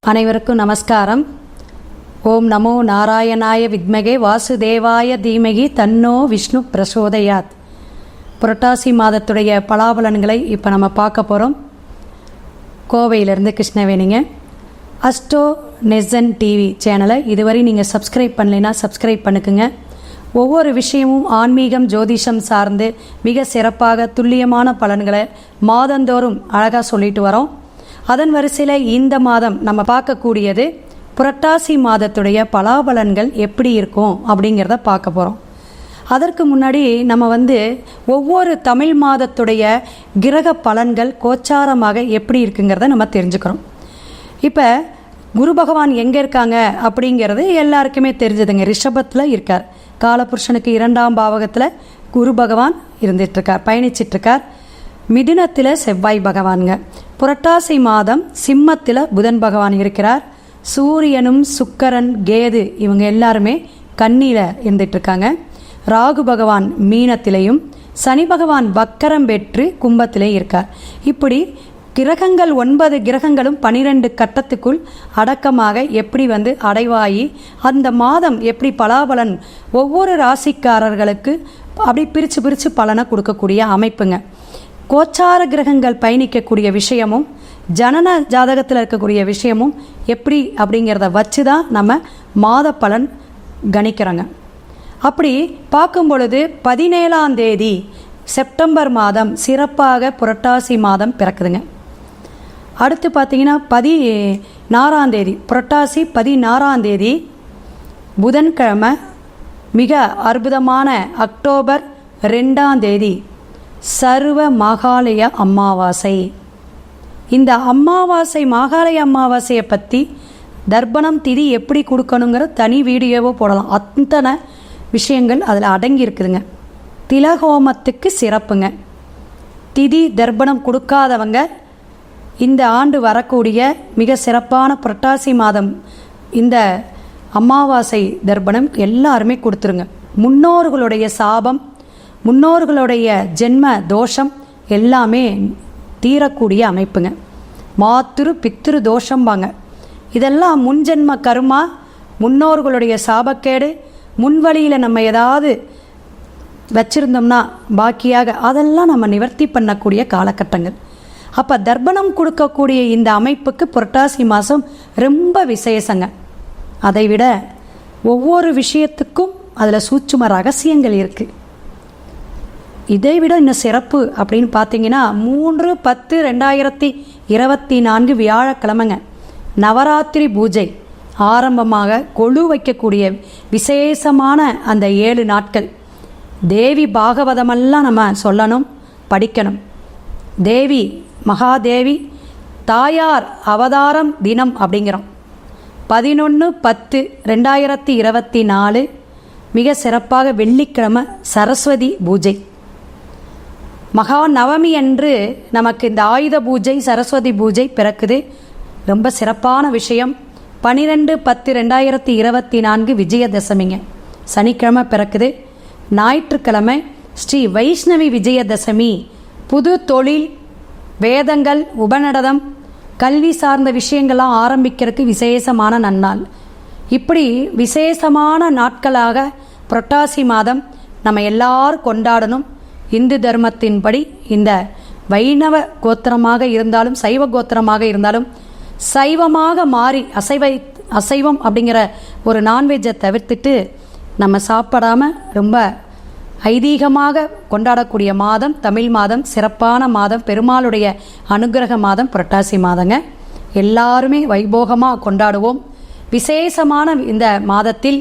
அனைவருக்கும் நமஸ்காரம். ஓம் நமோ நாராயணாய வித்மகே வாசுதேவாய தீமகி தன்னோ விஷ்ணு பிரசோதயாத். புரட்டாசி மாதத்துடைய பலாபலன்களை இப்போ நம்ம பார்க்க போகிறோம். கோவையிலேருந்து கிருஷ்ணவேணிங்க. அஸ்ட்ரோ நெசன் டிவி சேனலை இதுவரை நீங்கள் சப்ஸ்கிரைப் பண்ணலைன்னா சப்ஸ்கிரைப் பண்ணுக்குங்க. ஒவ்வொரு விஷயமும் ஆன்மீகம் ஜோதிஷம் சார்ந்து மிக சிறப்பாக துல்லியமான பலன்களை மாதந்தோறும் அழகாக சொல்லிட்டு வரோம். அதன் வரிசையில் இந்த மாதம் நம்ம பார்க்கக்கூடியது புரட்டாசி மாதத்துடைய பலாபலன்கள் எப்படி இருக்கும் அப்படிங்கிறத பார்க்க போகிறோம். அதற்கு முன்னாடி நம்ம ஒவ்வொரு தமிழ் மாதத்துடைய கிரக பலன்கள் கோச்சாரமாக எப்படி இருக்குங்கிறத நம்ம தெரிஞ்சுக்கிறோம். இப்போ குரு பகவான் எங்கே இருக்காங்க அப்படிங்கிறது எல்லாருக்குமே தெரிஞ்சதுங்க. ரிஷபத்தில் இருக்கார். காலபுருஷனுக்கு 2ஆம் பாவகத்தில் குரு பகவான் இருந்துகிட்ருக்கார், பயணிச்சிட்ருக்கார். மிதுனத்தில் செவ்வாய் பகவானுங்க. புரட்டாசி மாதம் சிம்மத்தில் புதன் பகவான் இருக்கிறார். சூரியனும் சுக்கரன் கேது இவங்க எல்லாருமே கன்னியில் இருந்துகிட்ருக்காங்க. ராகு பகவான் மீனத்திலையும் சனி பகவான் வக்கரம் பெற்று கும்பத்திலே இருக்கார். இப்படி கிரகங்கள் 9 கிரகங்களும் 12 கட்டத்துக்குள் அடக்கமாக எப்படி அடைவாயி அந்த மாதம் எப்படி பலாபலன் ஒவ்வொரு ராசிக்காரர்களுக்கு அப்படி பிரித்து பலனை கொடுக்கக்கூடிய அமைப்புங்க. கோச்சார கிரகங்கள் பயணிக்கக்கூடிய விஷயமும் ஜனன ஜாதகத்தில் இருக்கக்கூடிய விஷயமும் எப்படி அப்படிங்கிறத வச்சு தான் நம்ம மாத பலன் கணிக்கிறோங்க. அப்படி பார்க்கும் பொழுது 17ஆம் தேதி செப்டம்பர் மாதம் சிறப்பாக புரட்டாசி மாதம் பிறக்குதுங்க. அடுத்து பார்த்திங்கன்னா 14ஆம் தேதி புரட்டாசி 14ஆம் தேதி புதன்கிழமை மிக அற்புதமான அக்டோபர் 2ஆம் தேதி சர்வ மகாலய அமாவாசை. இந்த அமாவாசை மாகாளய அமாவாசையை பற்றி தர்ப்பணம் திதி எப்படி கொடுக்கணுங்கிற தனி வீடியோவோ போடலாம். அத்தனை விஷயங்கள் அதில் அடங்கி இருக்குதுங்க. திலஹோமத்துக்கு சிறப்புங்க. திதி தர்ப்பணம் கொடுக்காதவங்க இந்த ஆண்டு வரக்கூடிய மிக சிறப்பான புரட்டாசி மாதம் இந்த அமாவாசை தர்ப்பணம் எல்லாருமே கொடுத்துருங்க. முன்னோர்களுடைய சாபம், முன்னோர்களுடைய ஜென்ம தோஷம் எல்லாமே தீரக்கூடிய அமைப்புங்க. மாத்திரு பித்திரு தோஷம்பாங்க. இதெல்லாம் முன்ஜென்ம கருமா, முன்னோர்களுடைய சாபக்கேடு, முன்வழியில் நம்ம ஏதாவது வச்சுருந்தோம்னா பாக்கியாக அதெல்லாம் நம்ம நிவர்த்தி பண்ணக்கூடிய காலகட்டங்கள். அப்போ தர்ப்பணம் கொடுக்கக்கூடிய இந்த அமைப்புக்கு புரட்டாசி மாதம் ரொம்ப விசேஷங்க. அதை விட ஒவ்வொரு விஷயத்துக்கும் அதில் சூட்சும ரகசியங்கள் இருக்குது. இதை விட இன்னும் சிறப்பு அப்படின்னு பார்த்தீங்கன்னா 3/10/2024 வியாழக்கிழமைங்க நவராத்திரி பூஜை ஆரம்பமாக கொலு வைக்கக்கூடிய விசேஷமான அந்த 7 நாட்கள் தேவி பாகவதமெல்லாம் நம்ம சொல்லணும், படிக்கணும். தேவி மகாதேவி தாயார் அவதாரம் தினம் அப்படிங்கிறோம். 11/10/2024 மிக சிறப்பாக வெள்ளிக்கிழமை சரஸ்வதி பூஜை. மகா நவமி அன்று நமக்கு இந்த ஆயுத பூஜை சரஸ்வதி பூஜை பிறக்குது. ரொம்ப சிறப்பான விஷயம். 12/10/2024 விஜயதசமிங்க சனிக்கிழமை பிறக்குது. ஞாயிற்றுக்கிழமை ஸ்ரீ வைஷ்ணவி விஜயதசமி. புது தொழில், வேதங்கள், உபநடனம், கல்வி சார்ந்த விஷயங்கள்லாம் ஆரம்பிக்கிறதுக்கு விசேஷமான நன்னாள். இப்படி விசேஷமான நாட்களாக புரட்டாசி மாதம் நம்ம எல்லாரும் கொண்டாடணும். இந்து தர்மத்தின்படி இந்த வைணவ கோத்திரமாக இருந்தாலும் சைவ கோத்திரமாக இருந்தாலும் சைவமாக மாறி அசைவம் அப்படிங்கிற ஒரு நான்வெஜ்ஜை தவிர்த்துட்டு நம்ம சாப்பிடாமல் ரொம்ப ஐதீகமாக கொண்டாடக்கூடிய மாதம் தமிழ் மாதம், சிறப்பான மாதம், பெருமாளுடைய அனுகிரக மாதம் புரட்டாசி மாதங்க. எல்லாருமே வைபோகமாக கொண்டாடுவோம். விசேஷமான இந்த மாதத்தில்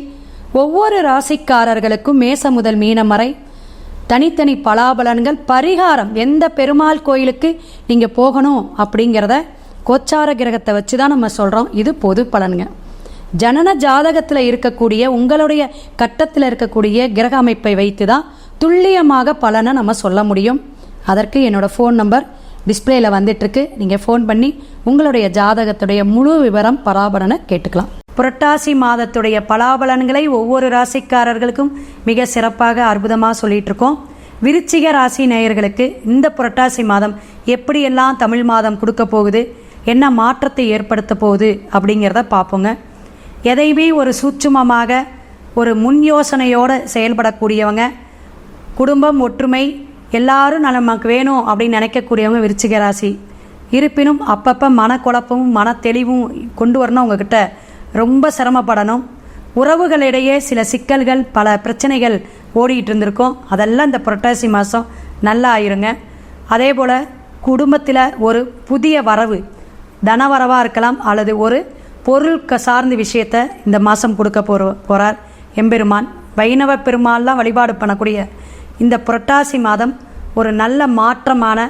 ஒவ்வொரு ராசிக்காரர்களுக்கும் மேச முதல் மீனம் வரை தனித்தனி பலாபலன்கள், பரிகாரம், எந்த பெருமாள் கோயிலுக்கு நீங்கள் போகணும் அப்படிங்கிறத கோச்சார கிரகத்தை வச்சு தான் நம்ம சொல்கிறோம். இது பொது பலனுங்க. ஜனன ஜாதகத்தில் இருக்கக்கூடிய உங்களுடைய கட்டத்தில் இருக்கக்கூடிய கிரக அமைப்பை வைத்து தான் துல்லியமாக பலனை நம்ம சொல்ல முடியும். அதற்கு என்னோடய ஃபோன் நம்பர் டிஸ்பிளேயில் வந்துட்டுருக்கு. நீங்கள் ஃபோன் பண்ணி உங்களுடைய ஜாதகத்துடைய முழு விவரம் பலாபலனை கேட்டுக்கலாம். புரட்டாசி மாதத்துடைய பலாபலன்களை ஒவ்வொரு ராசிக்காரர்களுக்கும் மிக சிறப்பாக அற்புதமாக சொல்லிகிட்டு இருக்கோம். விருச்சிக ராசி நேயர்களுக்கு இந்த புரட்டாசி மாதம் எப்படியெல்லாம் தமிழ் மாதம் கொடுக்க போகுது, என்ன மாற்றத்தை ஏற்படுத்த போகுது அப்படிங்கிறத பார்ப்போங்க. எதையுமே ஒரு சூட்சுமமாக ஒரு முன் யோசனையோடு செயல்படக்கூடியவங்க, குடும்பம் ஒற்றுமை எல்லாரும் நமக்கு வேணும் அப்படின்னு நினைக்கக்கூடியவங்க விருச்சிக ராசி. இருப்பினும் அப்பப்போ மனக்குழப்பமும் மன தெளிவும் கொண்டு வரணும். உங்ககிட்ட ரொம்ப சிரமப்படணும். உறவுகளிடையே சில சிக்கல்கள் பல பிரச்சனைகள் ஓடிட்டு இருந்திருக்கும். அதெல்லாம் இந்த புரட்டாசி மாதம் நல்லா ஆயிருங்க. அதே போல் குடும்பத்தில் ஒரு புதிய வரவு, தனவரவாக இருக்கலாம், அல்லது ஒரு பொருள் சார்ந்த விஷயத்தை இந்த மாதம் கொடுக்க போகிறார் எம்பெருமான். வைணவ பெருமாள்லாம் வழிபாடு பண்ணக்கூடிய இந்த புரட்டாசி மாதம் ஒரு நல்ல மாற்றமான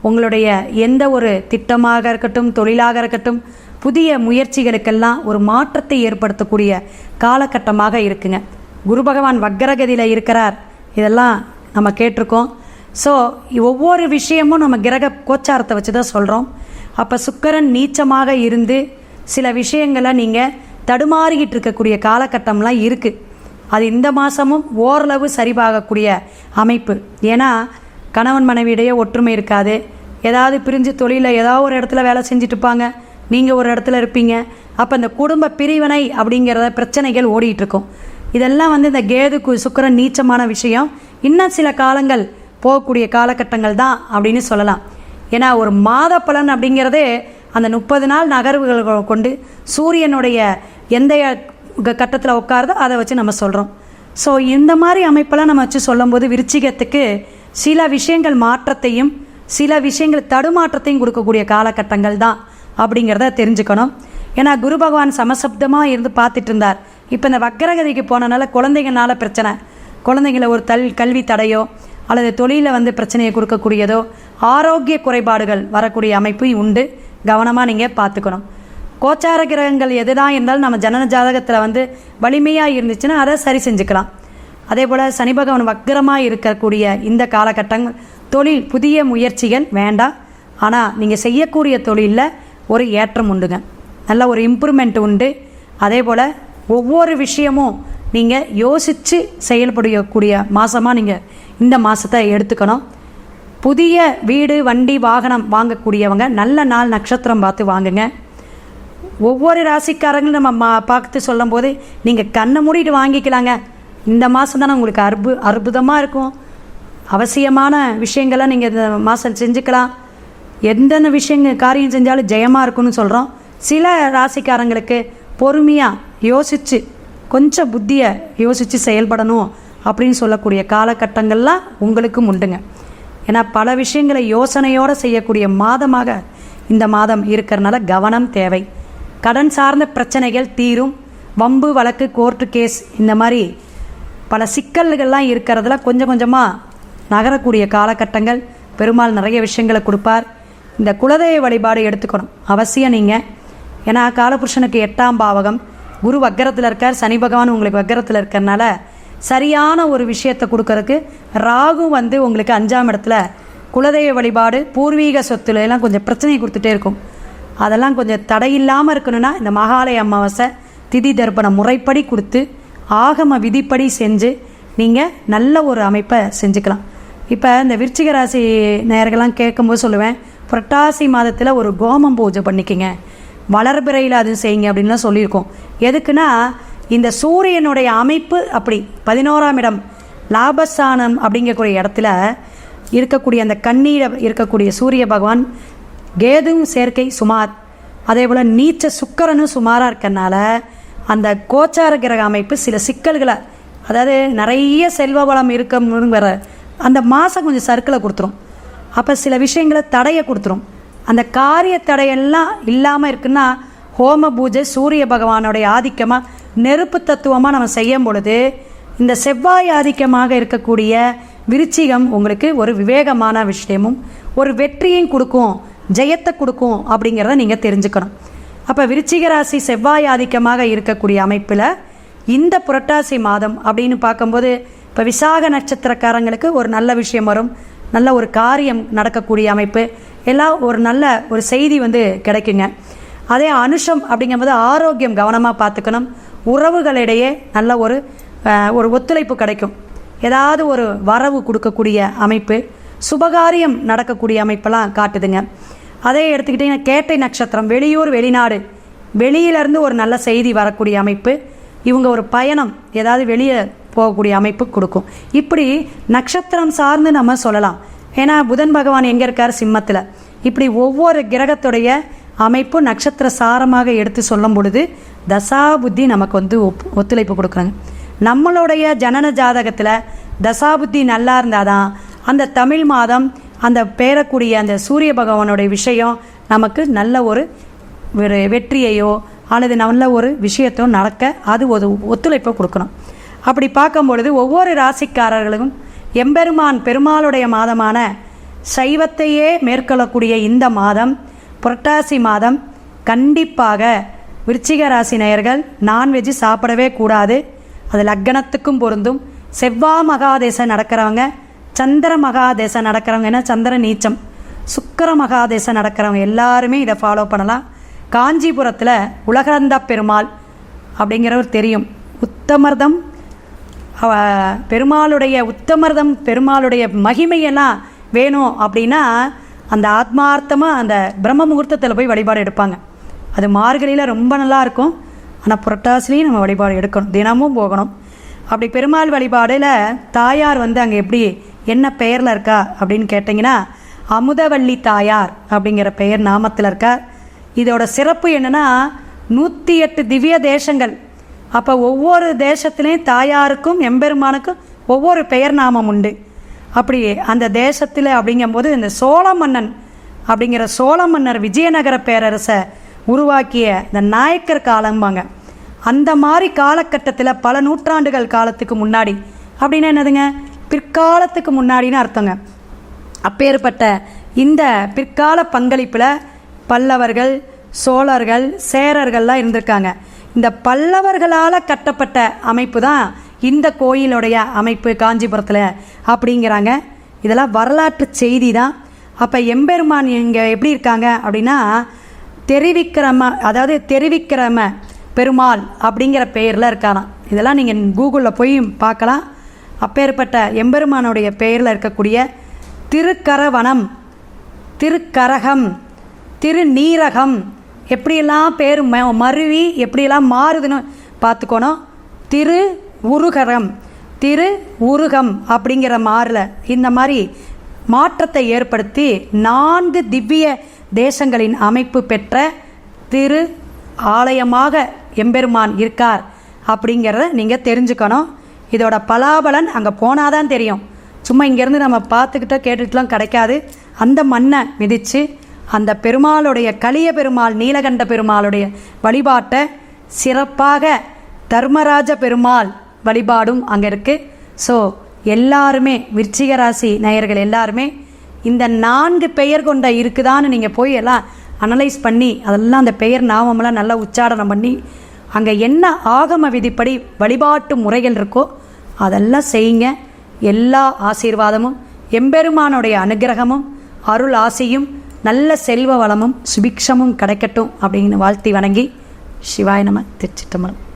உங்களுடைய எந்த ஒரு திட்டமாக இருக்கட்டும், தொழிலாக இருக்கட்டும், புதிய முயற்சிகளுக்கெல்லாம் ஒரு மாற்றத்தை ஏற்படுத்தக்கூடிய காலகட்டமாக இருக்குங்க. குரு பகவான் வக்கரகதியில் இருக்கிறார், இதெல்லாம் நம்ம கேட்டிருக்கோம். ஸோ ஒவ்வொரு விஷயமும் நம்ம கிரக கோச்சாரத்தை வச்சு தான் சொல்கிறோம். அப்போ சுக்கிரன் நீச்சமாக இருந்து சில விஷயங்களை நீங்கள் தடுமாறிக்கிட்டு இருக்கக்கூடிய காலகட்டம்லாம் இருக்குது. அது இந்த மாதமும் ஓரளவு சரிபாகக்கூடிய அமைப்பு. ஏன்னா கணவன் மனைவியிடையே ஒற்றுமை இருக்காது. ஏதாவது பிரிஞ்சு தொழிலில் ஏதாவது ஒரு இடத்துல வேலை செஞ்சுட்டு இருப்பாங்க, நீங்கள் ஒரு இடத்துல இருப்பீங்க. அப்போ இந்த குடும்ப பிரிவினை அப்படிங்கிறத பிரச்சனைகள் ஓடிட்டுருக்கும். இதெல்லாம் இந்த கேதுக்கு சுக்கிரன் நீச்சமான விஷயம். இன்னும் சில காலங்கள் போகக்கூடிய காலகட்டங்கள் தான் அப்படின்னு சொல்லலாம். ஏன்னா ஒரு மாத பலன் அப்படிங்கிறதே அந்த 30 நாள் நகர்வுகள் கொண்டு சூரியனுடைய எந்த கட்டத்தில் உட்காருதோ அதை வச்சு நம்ம சொல்கிறோம். ஸோ இந்த மாதிரி அமைப்பெல்லாம் நம்ம வச்சு சொல்லும்போது விருச்சிகத்துக்கு சில விஷயங்கள் மாற்றத்தையும் சில விஷயங்கள் தடுமாற்றத்தையும் கொடுக்கக்கூடிய காலகட்டங்கள் தான் அப்படிங்கிறத தெரிஞ்சுக்கணும். ஏன்னா குரு பகவான் சமசப்தமாக இருந்து பார்த்துட்டு இருந்தார். இப்போ இந்த வக்கரகதிக்கு போனனால குழந்தைங்கனால பிரச்சனை, குழந்தைங்கள ஒரு கல்வி தடையோ அல்லது தொழிலில் பிரச்சனையை கொடுக்கக்கூடியதோ ஆரோக்கிய குறைபாடுகள் வரக்கூடிய அமைப்பு உண்டு. கவனமாக நீங்கள் பார்த்துக்கணும். கோச்சார கிரகங்கள் எதுதான் இருந்தாலும் நம்ம ஜனன ஜாதகத்தில் வலிமையாக இருந்துச்சுன்னா அதை சரி செஞ்சுக்கலாம். அதே போல் சனி பகவான் வக்கரமாக இருக்கக்கூடிய இந்த காலகட்டங்கள் தொழில் புதிய முயற்சிகள் வேண்டாம். ஆனால் நீங்கள் செய்யக்கூடிய தொழிலில் ஒரு ஏற்றம் உண்டுங்க, நல்ல ஒரு இம்ப்ரூவ்மெண்ட் உண்டு. அதே போல் ஒவ்வொரு விஷயமும் நீங்கள் யோசித்து செயல்படக்கூடிய மாதமாக நீங்கள் இந்த மாதத்தை எடுத்துக்கணும். புதிய வீடு வண்டி வாகனம் வாங்கக்கூடியவங்க நல்ல நாள் நட்சத்திரம் பார்த்து வாங்குங்க. ஒவ்வொரு ராசிக்காரங்களும் நம்ம பார்த்து சொல்லும் போது நீங்கள் கண்ணை மூடிட்டு வாங்கிக்கலாங்க. இந்த மாதம் தானே உங்களுக்கு அற்புதமாக இருக்கும். அவசியமான விஷயங்களை நீங்கள் இந்த மாதம் செஞ்சுக்கலாம். எந்தெந்த விஷயங்கள் காரியம் செஞ்சாலும் ஜெயமாக இருக்குன்னு சொல்கிறோம். சில ராசிக்காரங்களுக்கு பொறுமையாக யோசித்து கொஞ்சம் புத்தியை யோசித்து செயல்படணும் அப்படின்னு சொல்லக்கூடிய காலகட்டங்கள்லாம் உங்களுக்கும் உண்டுங்க. ஏன்னா பல விஷயங்களை யோசனையோடு செய்யக்கூடிய மாதமாக இந்த மாதம் இருக்கிறனால கவனம் தேவை. கடன் சார்ந்த பிரச்சனைகள் தீரும். வம்பு வழக்கு கோர்ட்டு கேஸ் இந்த மாதிரி பல சிக்கல்கள்லாம் இருக்கிறதுல கொஞ்சம் கொஞ்சமாக நகரக்கூடிய காலகட்டங்கள். பெருமாள் நிறைய விஷயங்களை கொடுப்பார். இந்த குலதெய்வ வழிபாடு எடுத்துக்கணும் அவசியம் நீங்கள். ஏன்னா காலபுருஷனுக்கு 8ஆம் பாவகம், குரு வக்கரத்தில் இருக்கார், சனி பகவான் உங்களுக்கு வக்கரத்தில் இருக்கிறனால சரியான ஒரு விஷயத்தை கொடுக்கறதுக்கு ராகு உங்களுக்கு 5ஆம் இடத்துல குலதெய்வ வழிபாடு பூர்வீக சொத்துல எல்லாம் கொஞ்சம் பிரச்சனை கொடுத்துட்டே இருக்கும். அதெல்லாம் கொஞ்சம் தடையில்லாமல் இருக்கணும்னா இந்த மகாலய அமாவாசை திதி தர்ப்பணம் முறைப்படி கொடுத்து ஆகம விதிப்படி செஞ்சு நீங்கள் நல்ல ஒரு அமைப்பை செஞ்சுக்கலாம். இப்போ இந்த விருச்சிக ராசி நேயர்கள்லாம் கேட்கும்போது சொல்லுவேன், புரட்டாசி மாதத்தில் ஒரு கோமம் பூஜை பண்ணிக்கங்க, வளர்பிறையில் அது செய்யுங்க அப்படின்லாம் சொல்லியிருக்கோம். எதுக்குன்னா இந்த சூரியனுடைய அமைப்பு அப்படி 11ஆம் இடம் லாபஸ்தானம் அப்படிங்கக்கூடிய இடத்துல இருக்கக்கூடிய அந்த கண்ணீர் இருக்கக்கூடிய சூரிய பகவான் கேதுவும் சேர்க்கை சுமார், அதே போல் நீச்ச சுக்கரனும் சுமாராக இருக்கனால அந்த கோச்சார கிரக அமைப்பு சில சிக்கல்களை, அதாவது நிறைய செல்வ வளம் இருக்கணும்னு வர அந்த மாதம் கொஞ்சம் சர்க்கிளை கொடுத்துரும். அப்போ சில விஷயங்களை தடையை கொடுத்துரும். அந்த காரிய தடையெல்லாம் இல்லாமல் இருக்குன்னா ஹோம பூஜை சூரிய பகவானுடைய ஆதிக்கமாக நெருப்பு தத்துவமாக நம்ம செய்யும் பொழுது இந்த செவ்வாய் ஆதிக்கமாக இருக்கக்கூடிய விருச்சிகம் உங்களுக்கு ஒரு விவேகமான விஷயமும் ஒரு வெற்றியும் கொடுக்கும், ஜெயத்தை கொடுக்கும் அப்படிங்கிறத நீங்கள் தெரிஞ்சுக்கணும். அப்போ விருச்சிக ராசி செவ்வாய் ஆதிக்கமாக இருக்கக்கூடிய அமைப்பில் இந்த புரட்டாசி மாதம் அப்படின்னு பார்க்கும்போது இப்போ விசாக நட்சத்திரக்காரங்களுக்கு ஒரு நல்ல விஷயம் வரும், நல்ல ஒரு காரியம் நடக்கக்கூடிய அமைப்பு, எல்லாம் ஒரு நல்ல ஒரு செய்தி கிடைக்குங்க. அதே அனுஷம் அப்படிங்கும்போது ஆரோக்கியம் கவனமாக பார்த்துக்கணும். உறவுகளிடையே நல்ல ஒரு ஒத்துழைப்பு கிடைக்கும். ஏதாவது ஒரு வரவு கொடுக்கக்கூடிய அமைப்பு, சுபகாரியம் நடக்கக்கூடிய அமைப்பெல்லாம் காட்டுதுங்க. அதே எடுத்துக்கிட்டிங்கன்னா கேட்டை நட்சத்திரம், வெளியூர் வெளிநாடு, வெளியிலேருந்து ஒரு நல்ல செய்தி வரக்கூடிய அமைப்பு, இவங்க ஒரு பயணம் ஏதாவது வெளியே போகக்கூடிய அமைப்பு கொடுக்கும். இப்படி நட்சத்திரம் சார்ந்து நம்ம சொல்லலாம். ஏன்னா புதன் பகவான் எங்கே இருக்கார்? சிம்மத்தில். இப்படி ஒவ்வொரு கிரகத்துடைய அமைப்பு நட்சத்திர சாரமாக எடுத்து சொல்லும் பொழுது தசா புத்தி நமக்கு வந்து ஒத்துழைப்பு கொடுக்குறாங்க. நம்மளுடைய ஜனன ஜாதகத்தில் தசாபுத்தி நல்லா இருந்தால் தான் அந்த தமிழ் மாதம் அந்த பேரக்கூடிய அந்த சூரிய பகவானுடைய விஷயம் நமக்கு நல்ல ஒரு வெற்றியையோ அல்லது நல்ல ஒரு விஷயத்தையோ நடக்க அது ஒரு ஒத்துழைப்பை கொடுக்கணும். அப்படி பார்க்கும் பொழுது ஒவ்வொரு ராசிக்காரர்களுக்கும் எம்பெருமான் பெருமாளுடைய மாதமான சைவத்தையே மேற்கொள்ளக்கூடிய இந்த மாதம் புரட்டாசி மாதம் கண்டிப்பாக விருச்சிக ராசி நேயர்கள் நான்வெஜ் சாப்பிடவே கூடாது. அது லக்னத்துக்கும் பொருந்தும். செவ்வாய் மகாதேசம் நடக்கிறவங்க, சந்திர மகாதேசம் நடக்கிறவங்க, ஏன்னா சந்திர நீச்சம், சுக்கிர மகாதேசம் நடக்கிறவங்க எல்லாருமே இதை ஃபாலோ பண்ணலாம். காஞ்சிபுரத்தில் உலகளந்த பெருமாள் அப்படிங்கிறவர் தெரியும். உத்தமர்தம் பெருமாளுடைய உத்தமர்தம் பெருமாளுடைய மகிமையெல்லாம் வேணும் அப்படின்னா அந்த ஆத்மார்த்தமாக அந்த பிரம்ம முகூர்த்தத்தில் போய் வழிபாடு எடுப்பாங்க. அது மார்கழியில் ரொம்ப நல்லா இருக்கும். ஆனால் புரட்டாசிலையும் நம்ம வழிபாடு எடுக்கணும், தினமும் போகணும். அப்படி பெருமாள் வழிபாடில் தாயார் வந்து அங்கே எப்படி என்ன பெயரில் இருக்கா அப்படின்னு கேட்டிங்கன்னா அமுதவள்ளி தாயார் அப்படிங்கிற பெயர் நாமத்தில் இருக்கார். இதோட சிறப்பு என்னென்னா 108 திவ்ய தேசங்கள். அப்போ ஒவ்வொரு தேசத்துலேயும் தாயாருக்கும் எம்பெருமானுக்கும் ஒவ்வொரு பெயர் நாமம் உண்டு. அப்படி அந்த தேசத்தில் அப்படிங்கும்போது இந்த சோழ மன்னன் அப்படிங்கிற சோழ மன்னர் விஜயநகர பேரரசை உருவாக்கிய இந்த நாயக்கர் காலம்பாங்க. அந்த மாதிரி காலகட்டத்தில் பல நூற்றாண்டுகள் காலத்துக்கு முன்னாடி அப்படின்னா என்னதுங்க, பிற்காலத்துக்கு முன்னாடின்னு அர்த்தங்க. அப்பேற்பட்ட இந்த பிற்கால பங்களிப்பில் பல்லவர்கள், சோழர்கள், சேரர்கள்லாம் இருந்திருக்காங்க. இந்த பல்லவர்களால் கட்டப்பட்ட அமைப்பு தான் இந்த கோயிலுடைய அமைப்பு காஞ்சிபுரத்தில் அப்படிங்கிறாங்க. இதெல்லாம் வரலாற்று செய்தி தான். அப்போ எம்பெருமான் இங்கே எப்படி இருக்காங்க அப்படின்னா தெரிவிக்கிரம பெருமாள் அப்படிங்கிற பெயரில் இருக்காராம். இதெல்லாம் நீங்கள் கூகுளில் போய் பார்க்கலாம். அப்பேற்பட்ட எம்பெருமானுடைய பெயரில் இருக்கக்கூடிய திருக்கரவனம், திருக்கரகம், திருநீரகம், எப்படியெல்லாம் பேர் மருவி எப்படியெல்லாம் மாறுதுன்னு பார்த்துக்கணும். திரு உருகரம், திரு உருகம் அப்படிங்கிற மாறில் இந்த மாதிரி மாற்றத்தை ஏற்படுத்தி 4 திவ்ய தேசங்களின் அமைப்பு பெற்ற திரு ஆலயமாக எம்பெருமான் இருக்கார் அப்படிங்கிறத நீங்கள் தெரிஞ்சுக்கணும். இதோட பலாபலன் அங்கே போனால் தான் தெரியும். சும்மா இங்கேருந்து நம்ம பார்த்துக்கிட்டோ கேட்டுக்கிட்டலாம் கிடைக்காது. அந்த மண்ணை மிதித்து அந்த பெருமாளுடைய கலிய பெருமாள் நீலகண்ட பெருமாளுடைய வழிபாட்டை சிறப்பாக தர்மராஜ பெருமாள் வழிபாடும் அங்கே இருக்குது. ஸோ எல்லாருமே விருச்சிக ராசி நேயர்கள் எல்லாருமே இந்த 4 பெயர் கொண்ட இருக்குதான்னு நீங்கள் போய் எல்லாம் அனலைஸ் பண்ணி அதெல்லாம் அந்த பெயர் நாமமெல்லாம் நல்லா உச்சாரணம் பண்ணி அங்கே என்ன ஆகம விதிப்படி வழிபாட்டு முறைகள் இருக்கோ அதெல்லாம் செய்யுங்க. எல்லா ஆசீர்வாதமும் எம்பெருமானுடைய அனுகிரகமும் அருள் ஆசையும் நல்ல செல்வ வளமும் சுபிக்ஷமும் கிடைக்கட்டும் அப்படின்னு வாழ்த்தி வணங்கி சிவாய நம. திருச்சிற்றம்பலம்.